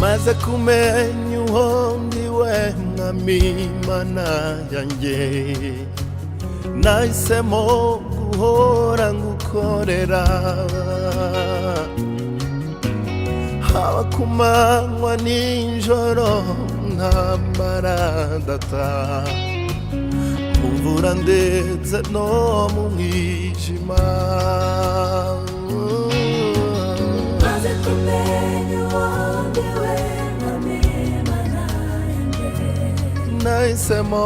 maze kumenya uwo ndiwe mwami Mana yanjye nahisemo guhora ngukorera haba ku manywa nijoro ntambara ndataha mu mvura ndetse no mu mwijima maze kumenya uwo ndiwe mwami Mana yanjye nahisemo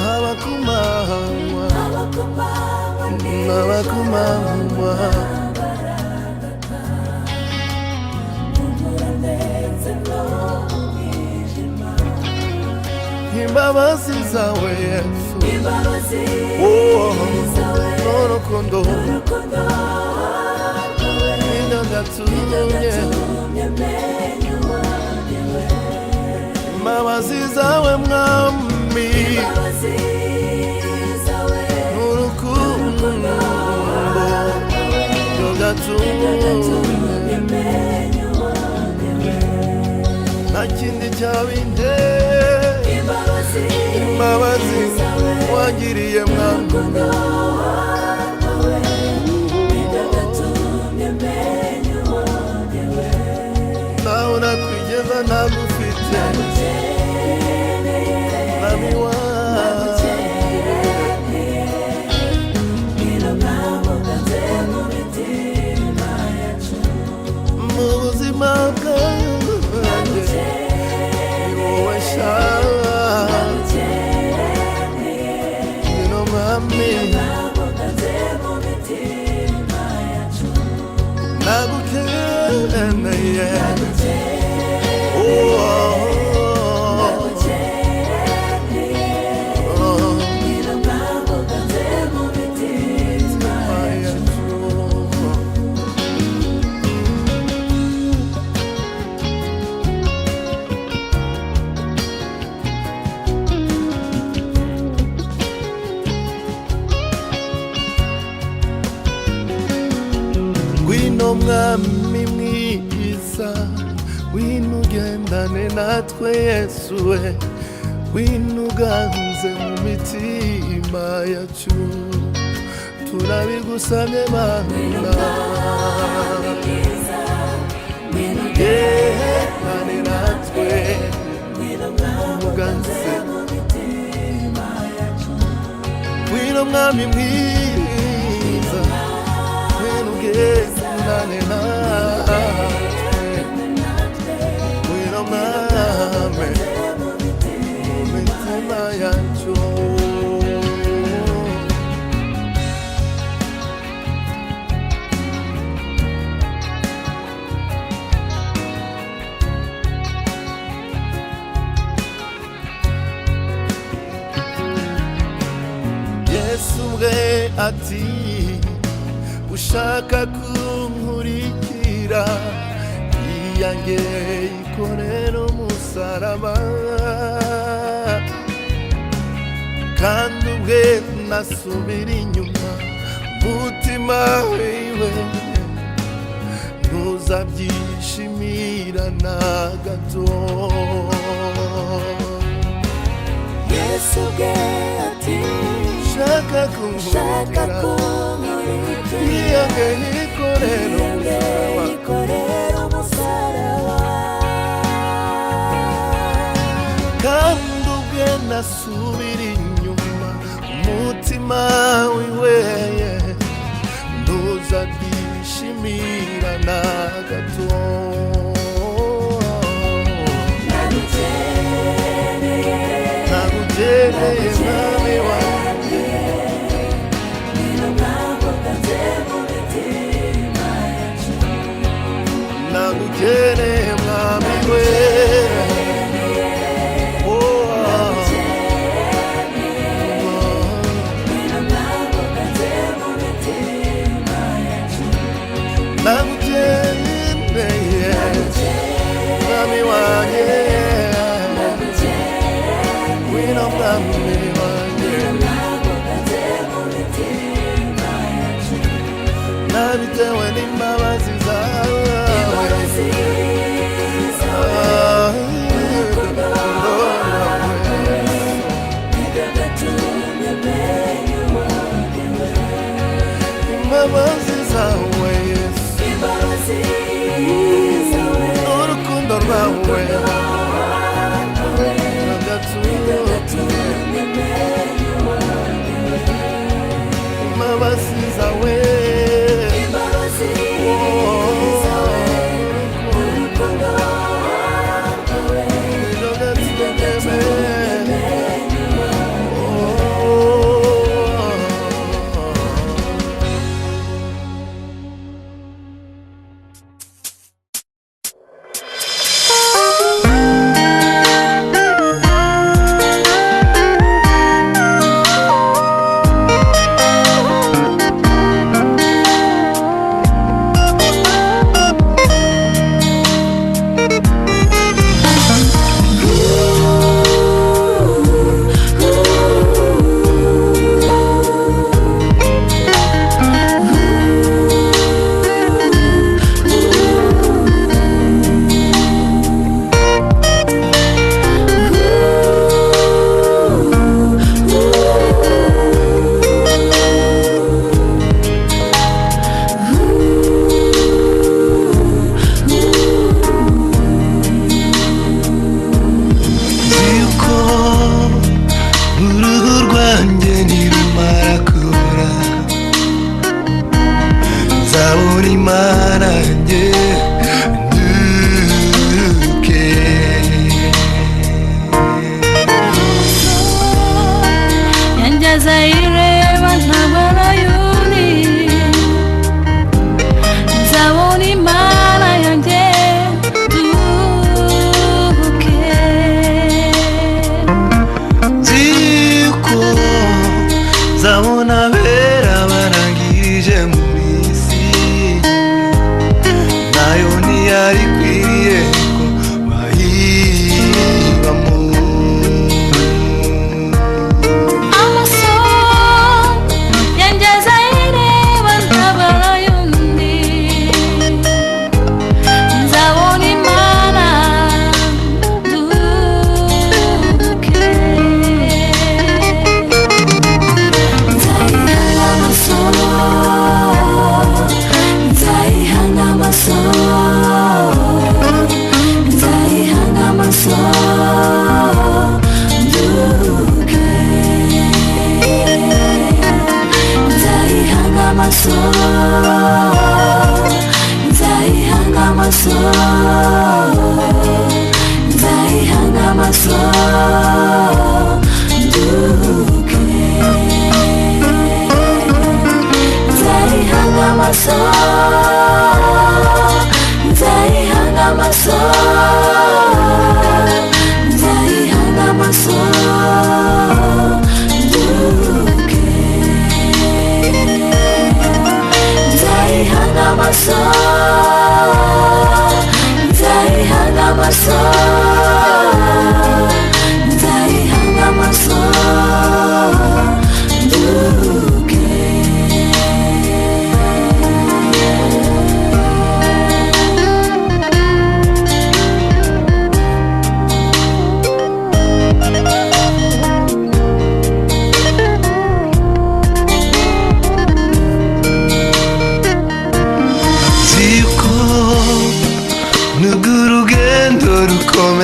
haba ku manywa imbabazi zawe Yesu n'urukundo nibyo byatumye imbabazi zawe mwami n'urukundo nibyo byatumye nta kindi cyabinteye imbabazi wangiriye mwami nawe nakwigeza ntagufite mwami wanjye mu buzima bwanjye ni wowe nshaka ngwino mwami nagukeneye ngwino mwami mwiza ngwino ugendane natwe Yesu we ngwino uganze mu mitima yacu turabigusabye Mana ugendane natwe uganze ngwino mwami mwiza ngwino ugendane natwe ngwino mwami mu mitima yacu Yesu ubwe ati ushaka kunkurikira iyanjye ikorera umusaraba kandi ubwe nasubira inyuma umutima wiwe ntuzabyishimira na gato Yesu ubwe ati ushaka kunkurikira iyanjye ikorera umusaraba kandi ubwe nasubira inyuma umutima wiwe ntuzabyishimira na gato nagukeneye mwami wanjye nagukeneye mwami we nabitewe n'imbabazi zawe imbabazi zawe urukundo rwawe nibyo byatumye menya uwanjye imbabazi zawe Yesu imbabazi zawe urukundo rwawe nibyo byatumye menya uwanjye imbabazi zawe imbabazi zawe urukundo rwawe nibyo byatumye menya Nugurugendo rukomeye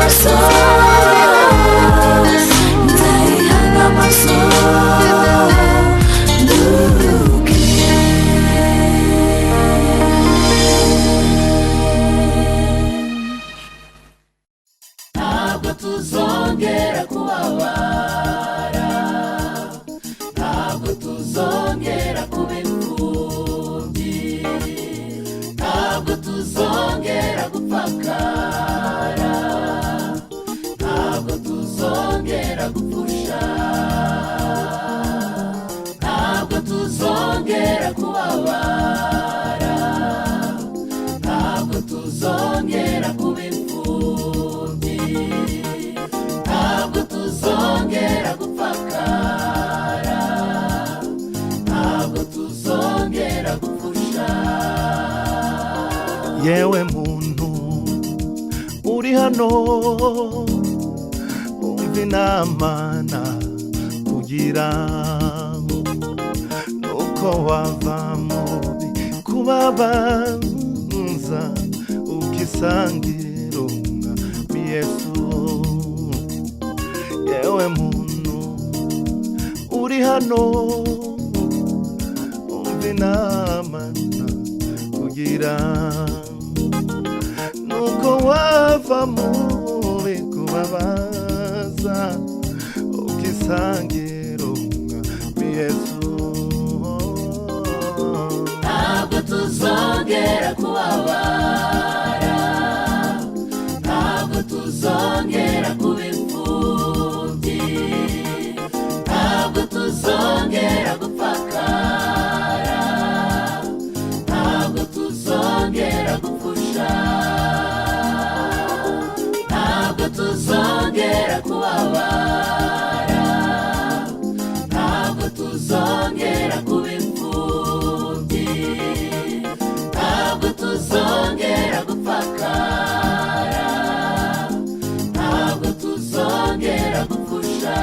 amaso nzayihanga amaso nduhuke. Ntabwo tuzongera kubabara, ntabwo tuzongera kuba imfubyi, ntabwo tuzongera gupfakara, ntabwo tuzongera gupfusha, ntabwo tuzongera kubabara, ntabwo tuzongera kuba imfubyi, ntabwo tuzongera gupfakara, ntabwo tuzongera gupfusha. yewe muntu uri hano umva inama kugira nuko wava mubi kubabanza ukisangira umwami Yesu. yewe muntu uri hano umva inama kugira nuko wava mubi kubabaza ukisangira umwami Yesu. Ntabwo tuzongera kubabara, ntabwo tuzongera kuba imfubyi, ntabwo tuzongera gupfakara, ntabwo tuzongera gupfusha, ntabwo tuzongera kubabara, ntabwo tuzongera kuba imfubyi, ntabwo tuzongera gupfakara, ntabwo tuzongera gupfusha.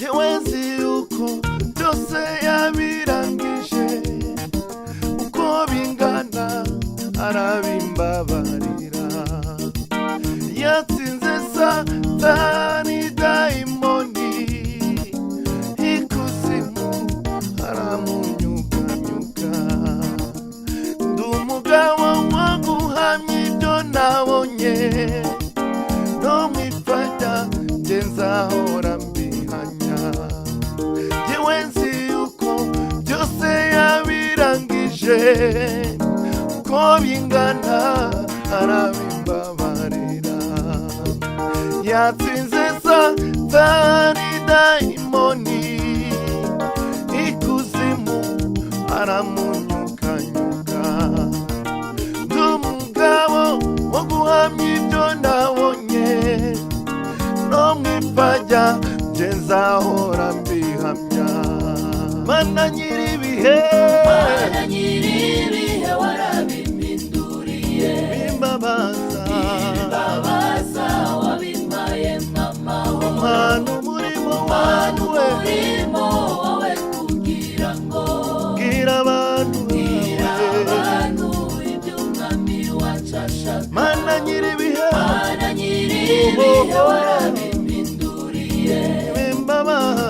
yewe nzi yuko byose yabirangije, uko bingana arabimbabarira. yatsinze satani dayimoni, ikuzimu aramunyuganyuga. ndi umugabo wo guhamya ibyo nabonye, no mwifata nge nzahora mbihanya. yewe nzi yuko byose yabirangije, uko bingana arabimbabarira. yatsinze satani dayimoni, ikuzimu aramunyukanyuka. ndi umugabo wo guhamya ibyo nabonye, no mwifajya nje nzahora mbihamya. mana nyiribihe, Mana nyiribihe warabimpinduriye, bimbabaza imbabaza wabimpaye nk'amahoro. umwana umurimo Mana wawe, umurimo wawe kugira ngo bwira abantu bwira bawe. abantu ibyo umwami wacu ashaka. mana nyiribihe, Mana nyiribihe warabimpinduriye, bimbabaza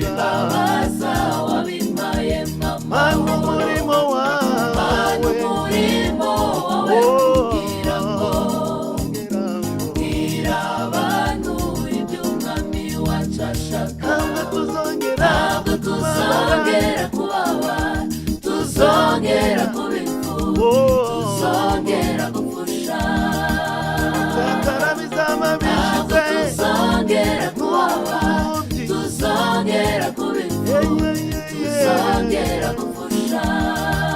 imbabaza wabimpaye mana nk'amahoro. umurimo Mana wawe, umurimo wawe kugira ngo bwira ngo bwira abantu ibyo umwami wacu ashaka. ntabwo tuzongera Ntabwo tuzongera kubabara, tuzongera kuba imfubyi, tuzongera gupfusha, Zakara bizaba ntabwo bishize, tuzongera kubabara, tuzongera kuba imfubyi, tuzongera gupfusha,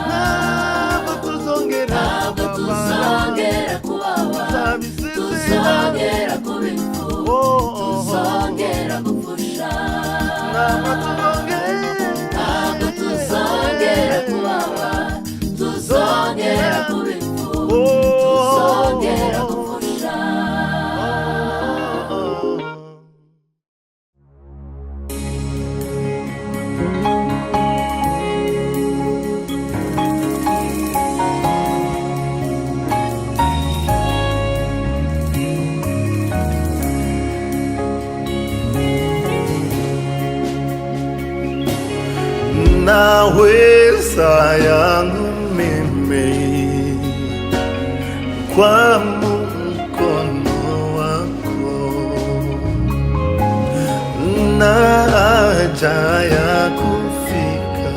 ntabwo tuzongera ntabwo tuzongera kubabara, tuzongera kuba imfubyi, tuzongera gupfusha, ntabwo tuzongera ntabwo tuzongera kubabara, yangu mimi kwa mkono wako, na haja ya kufika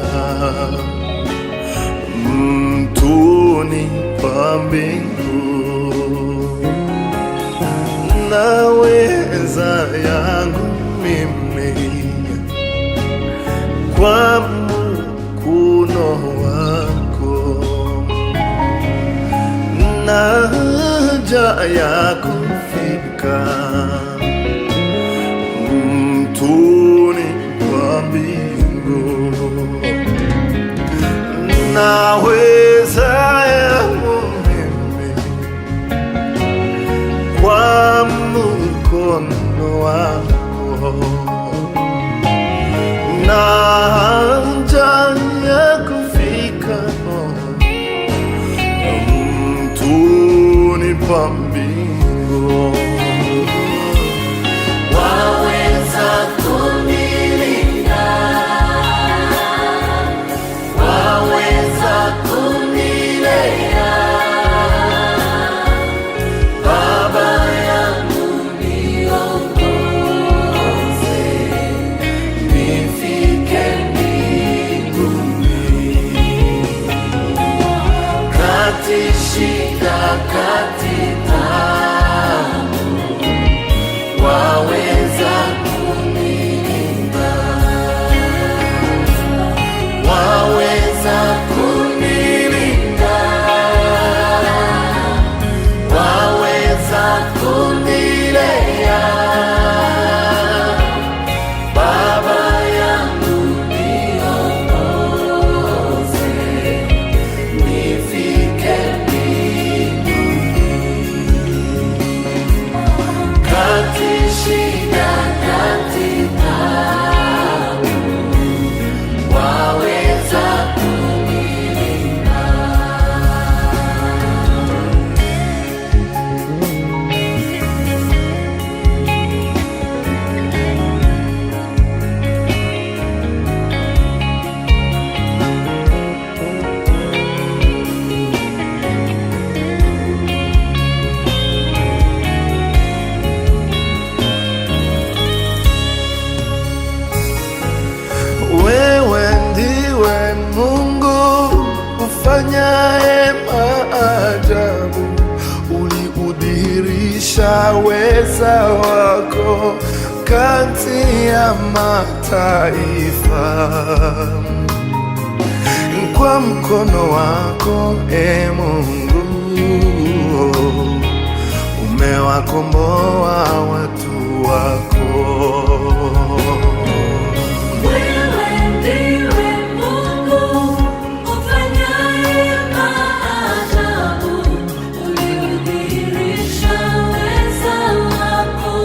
mtuni pa mbingu, naweza yangu mimi kwa mkono wako, na haja ya kufika mtuni pa mbingu, naweza yangu mimi kwa mkono wako, na haja ya kufika mtuni pa mbingu. Waweza kunilinda, waweza kunilea, Baba yangu niongoze, nifike mbinguni, kati shida kati taabu, waweza kunilinda, waweza kunilinda, waweza kunilea, Baba yangu niongoze, nifike mbinguni, kati shida kati taabu, waweza kunilinda. Wewe ndiwe Mungu ufanyaye maajabu, uliudhihirisha weza wako kati ya mataifa, kwa mkono wako e Mungu umewakomboa watu wako. Wewe ndiwe Mungu ufanyaye maajabu, uliudhihirisha weza wako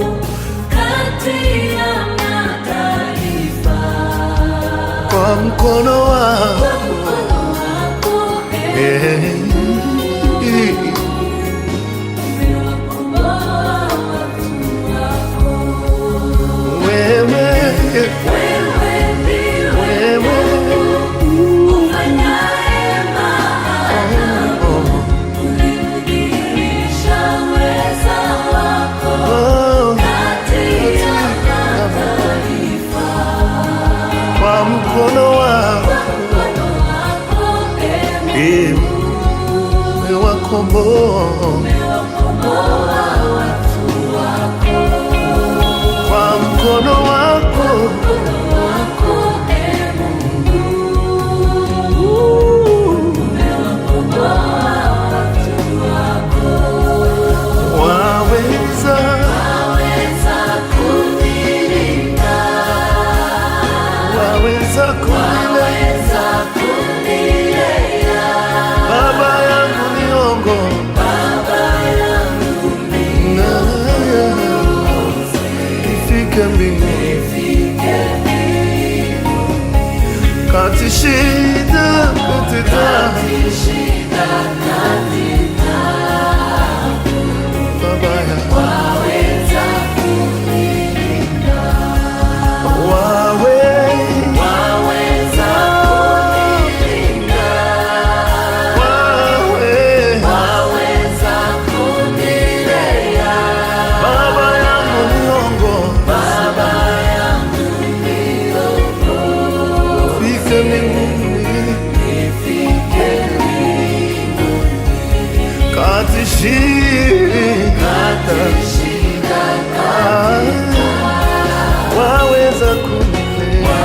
kati ya mataifa, Kwa mkono wako kwa mkono wako umewakomboa watu wako. wewe Wewe ndiwe Mungu ufanyaye maajabu, uliudhihirisha weza wako kati ya mataifa, kwa mkono wako kwa mkono wako umewakomboa, umewakomboa watu wako, kwa mkono wako mkono wako umewakomboa watu wako. waweza Waweza kunilinda, waweza kunilea, waweza kunilea, Baba yangu niongo, Baba yangu nifike mbinguni, nifike mbinguni, kati shida kati taabu, kati shida kati taabu, Baba yangu waweza kunilinda, waweza waweza kunilinda, shida waweza kunilea.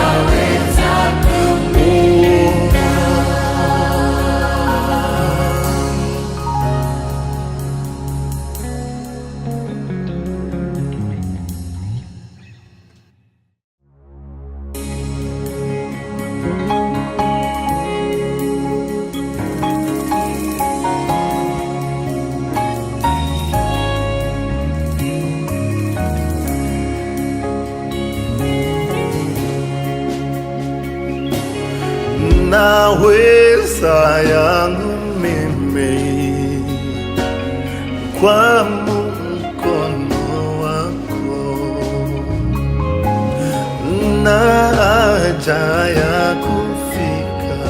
Naweza yangu mimi kwa mkono wako, na haja ya kufika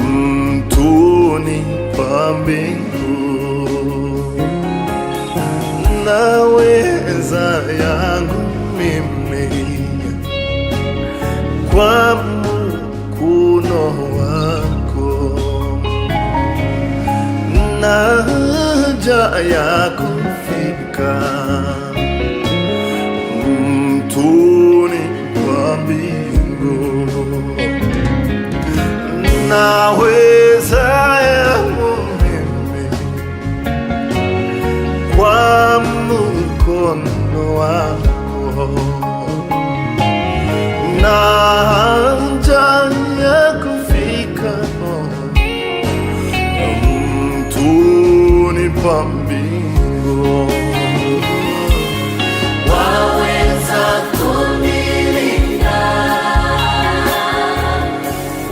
mtuni pa mbingu. Naweza yangu mimi kwa mkono wako, na haja ya kufika mtuni pa mbingu. Naweza yangu mimi kwa mkono wako, na haja ya kufika mtuni pa mbingu. Waweza kunilinda,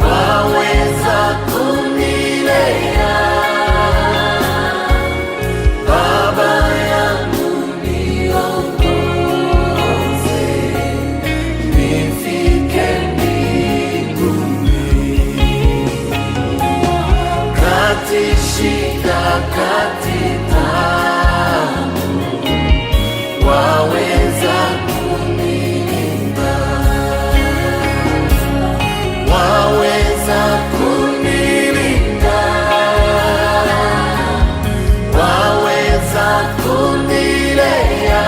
waweza kunilea, Baba yangu niongoze, nifike mbinguni. Kati shida kati taabu, waweza kunilinda, waweza kunilinda, waweza kunilea,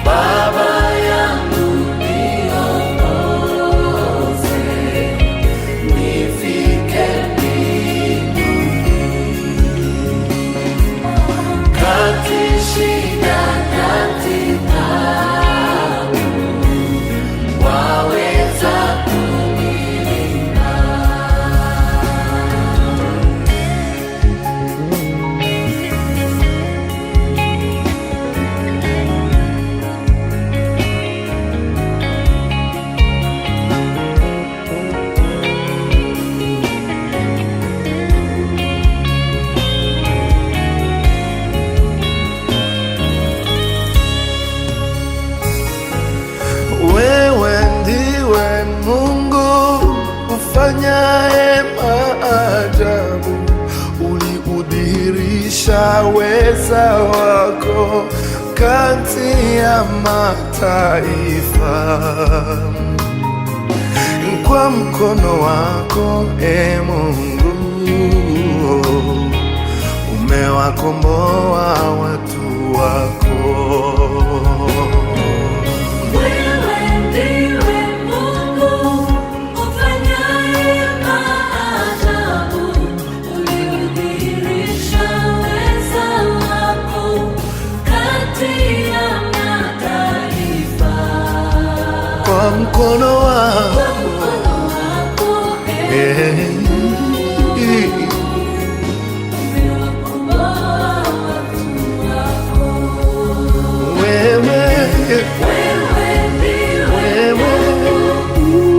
Baba yangu niongoze, nifike mbinguni. Kati shida kati taabu, waweza kunilinda. Wewe ndiwe Mungu ufanyaye maajabu, uliudhihirisha weza wako kati ya mataifa. Kwa mkono wako, e Mungu, umewakomboa watu wako. Wewe ndiwe Mungu ufanyaye maajabu, uliudhihirisha weza wako kati ya mataifa. Kwa mkono wako, umewakomboa watu wako. wewe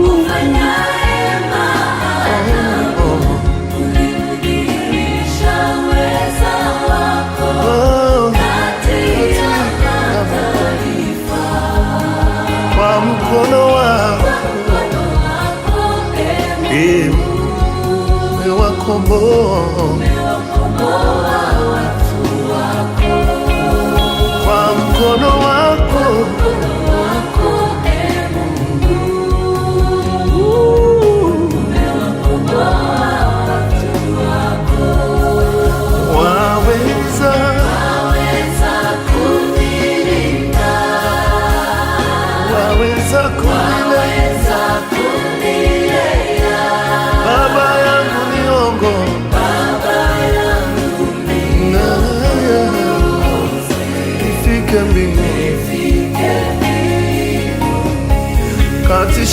Ufanyaye maajabu, uliudhihirisha weza wako kati ya mataifa. kwa mkono wako, umewakomboa watu wako. kwa mkono wako, Umewakomboa watu wako.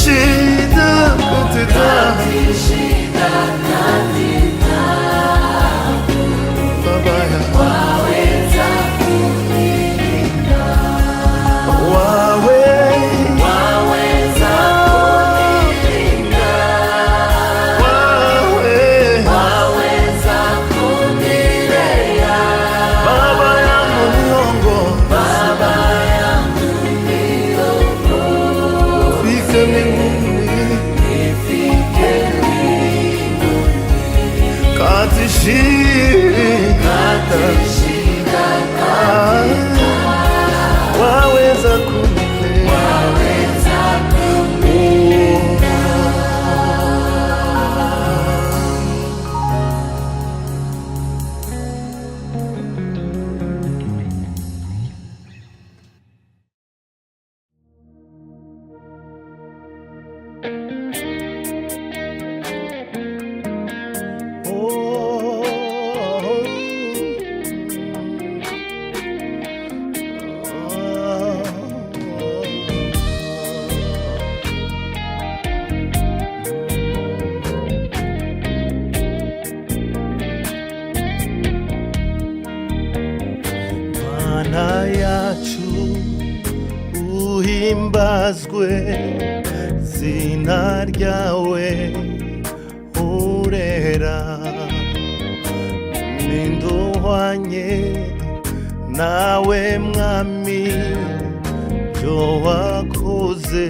shida katika Baba yangu waweza kunilinda, waweza kunilinda, waweza kunilea. Baba yangu niongoze, Baba yangu niongoze, nifike mbinguni, kati shida waweza kunilea. Mana yacu uhimbazwe, zina ryawe urera, ninduhwanye nawe mwami, byo wakoze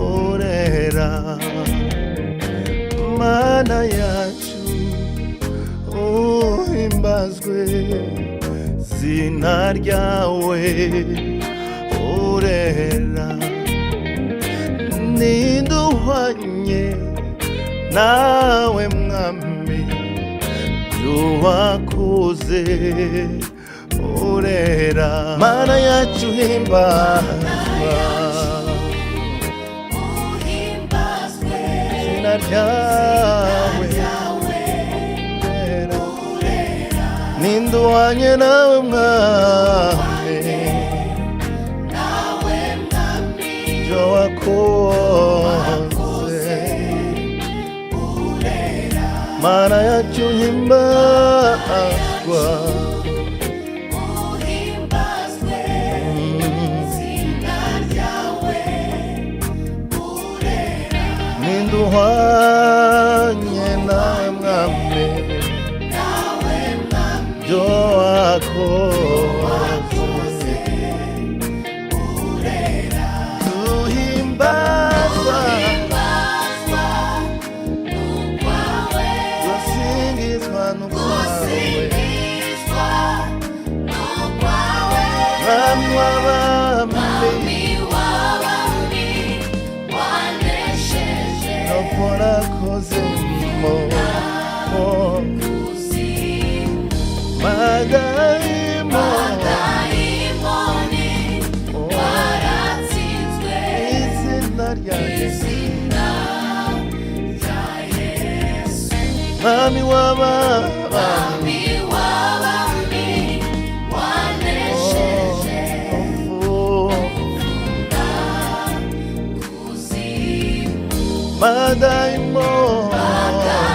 urera. Mana yacu uhimbazwe, zina ryawe urera, ninduhwanye nawe mwami, byo wakoze urera. Mana yacu himbazwa, zina ryawe urera, ninduhwanye nawe mwami, byo wakoze. Mana yacu himbazwa, ninduhwanye nawe mwami, byo wakoze. Tuhimbazwa, dusingizwa n'ukwawe, mwami w'abami, warakoze madayimoni waratsinzwe, izina rya Yesu, mwami w'abami wanesheje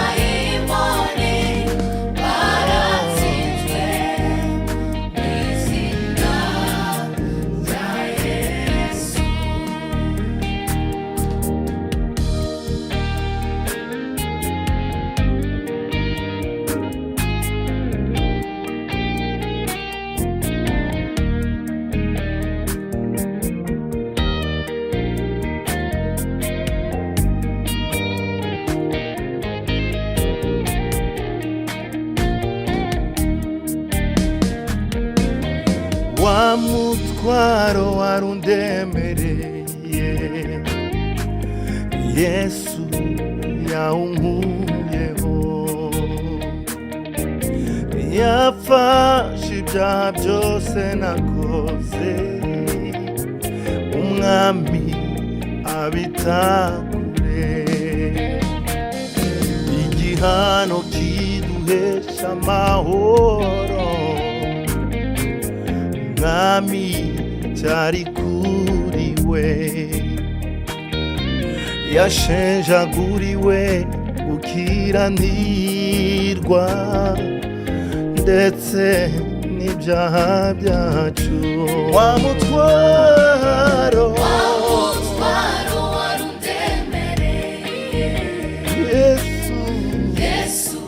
madayimoni waratsinzwe, izina rya Yesu. Wa mutwaro warundemereye, Yesu yawunkuyeho, yafashe ibyaha byose nakoze, umwami abitakure, igihano kiduhesha amahoro, mwami cyari kuri we, yashenjaguriwe gukiranirwa ndetse n'ibyaha byacu. Wa mutwaro warundemereye, Yesu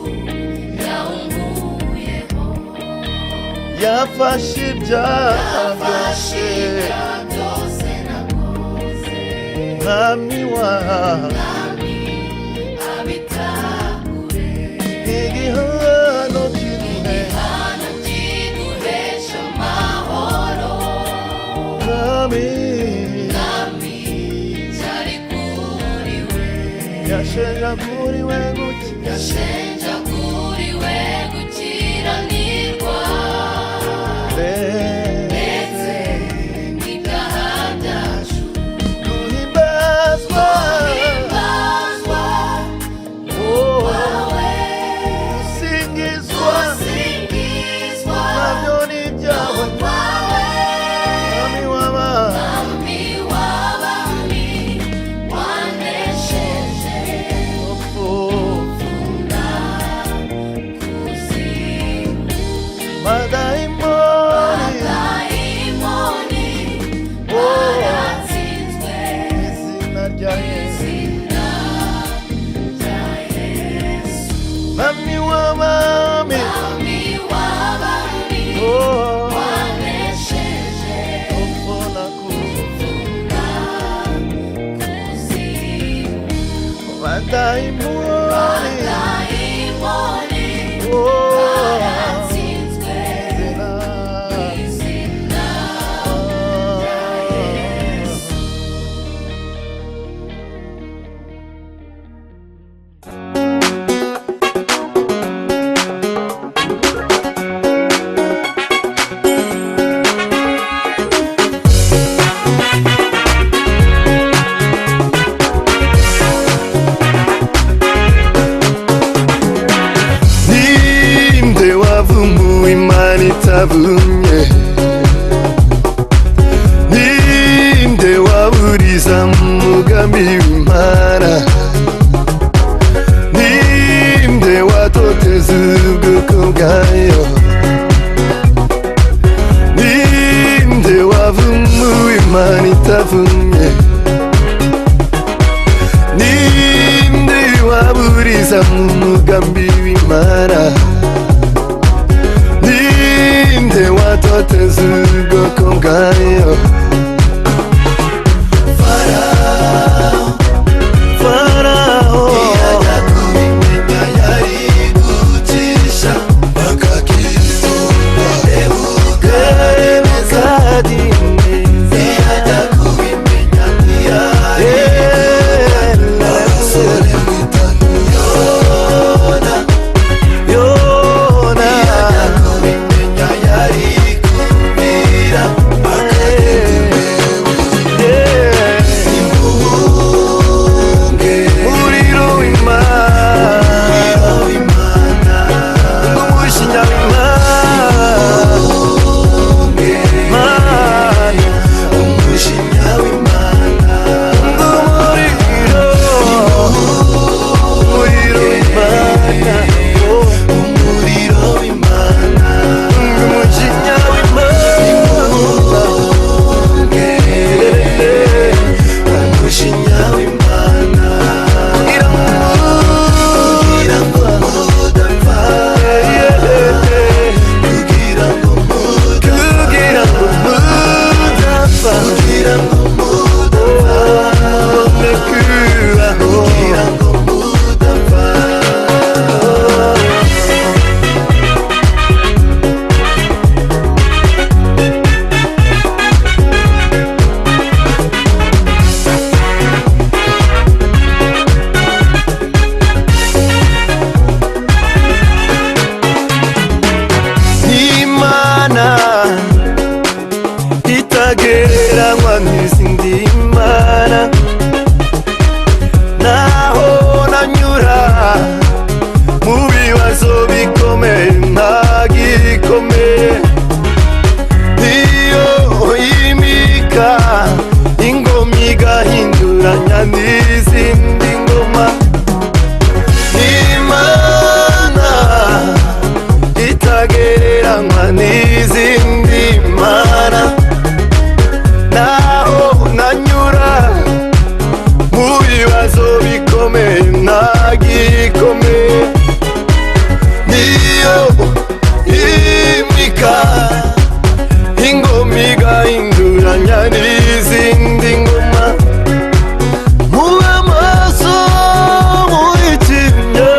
yawunkuyeho, yafashe ibyaha byose nakoze, mwami wawe abitagure, igihano kiduhesha amahoro, mwami cyari kuri we, yashenjaguriwe yashenjaguriwe gukiranirwa ndetse n'ibyaha byacu. guhimbazwa wawe singizwa singizwa nabyo ni ibyawe wawe, mwami w'abami mwami w'abami wanesheje na kuzimu, madayimoni baratsinzwe izina rya Yesu izina rya Yesu, mwami w'abami mwami w'abami oh wanesheje upfuna na kuzimu, madayimoni oh baratsinzwe izina izina rya Yesu. ninde wavumbuye imana itavumye, ninde waburiza mu mugambi w'imana, ninde watoteza ubwoko bwayo, ninde wavumbuye imana itavumye, ninde waburiza mu mugambi w'imana, ninde watoteza ubwoko bwayo. Farawo ntiyajya kubimenya, yari gucisha akakitunga Nebukadineza, ntiyajya kubimenya, ntiyajya abasore mwitanu Yona ntiyajya kubimenya, yari kumira akagenda gikomeye niyo imika ingoma igahinduranya n'izindi ngoma mube maso muyitimye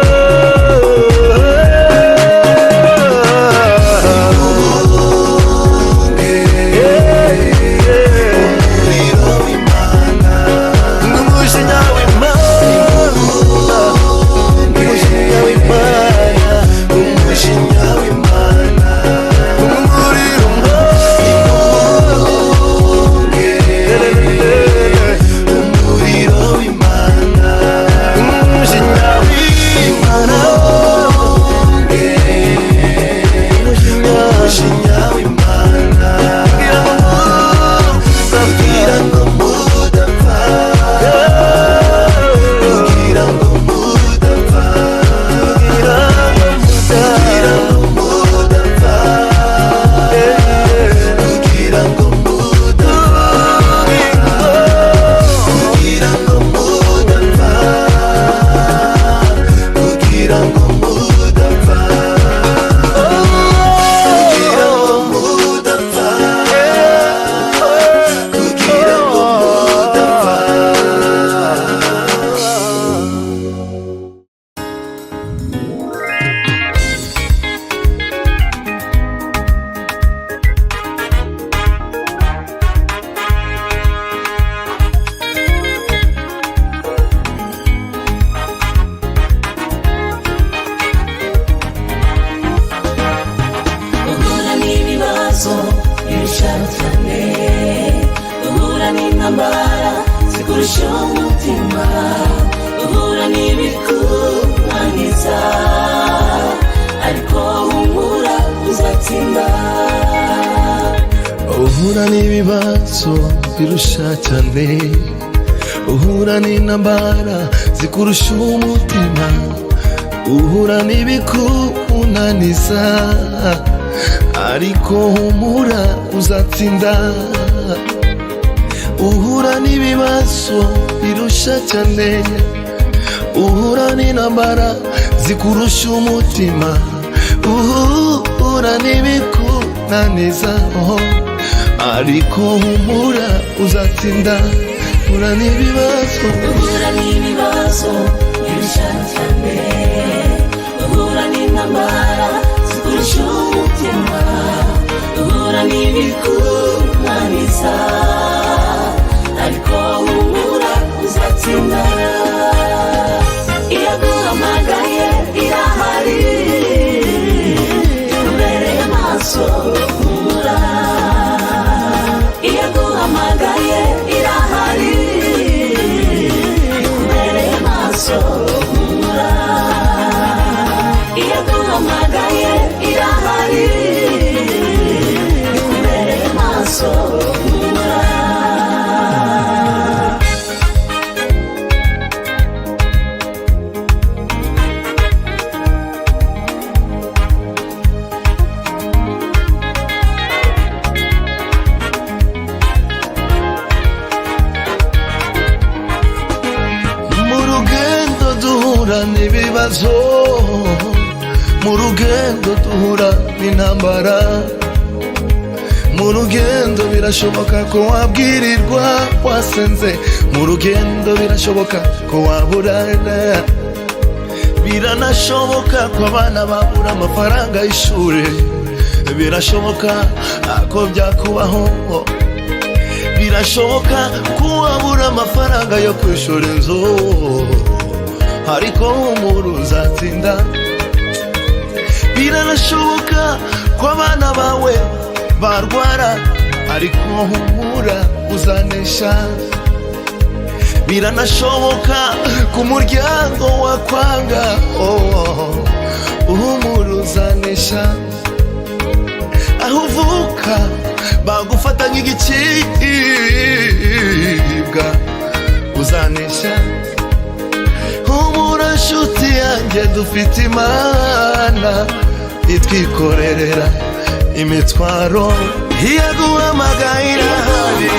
uhura n'intambara zikurusha umutima uhura n'ibikunaniza ariko humura uzatsinda uhura n'ibibazo birusha cyane uhura n'intambara zikurusha umutima uhura n'ibikunaniza ariko humura uzatsinda uhura n'ibibazo birusha cyane uhura n'intambara zikurusha umutima uhura n'ibikunaniza ariko humura uzatsinda uhura n'ibibazo birusha cyane uhura n'intambara zikurusha umutima uhura n'ibikunaniza ariko humura uzatsinda iyo aguhamagaye irahari ikubereye maso humura iyo aguhamagaye irahari ikubereye maso humura iyo aguhamagaye irahari ikubereye maso humura n'ibibazo mu rugendo duhura n'intambara mu rugendo birashoboka ko wabwirirwa wasenze mu rugendo birashoboka ko waburana biranashoboka ko abana babura amafaranga y'ishuri birashoboka ko byakubaho birashoboka ko wabura amafaranga yo kwishura inzu ariko humura uzatsinda biranashoboka ko abana bawe barwara ariko humura uzanesha biranashoboka ku muryango wakwanga humura uzanesha aho uvuka bagufata nk'igicibwa uzanesha humura nshuti yanjye dufite Imana itwikorerera imitwaro iyaguhamagaye irahari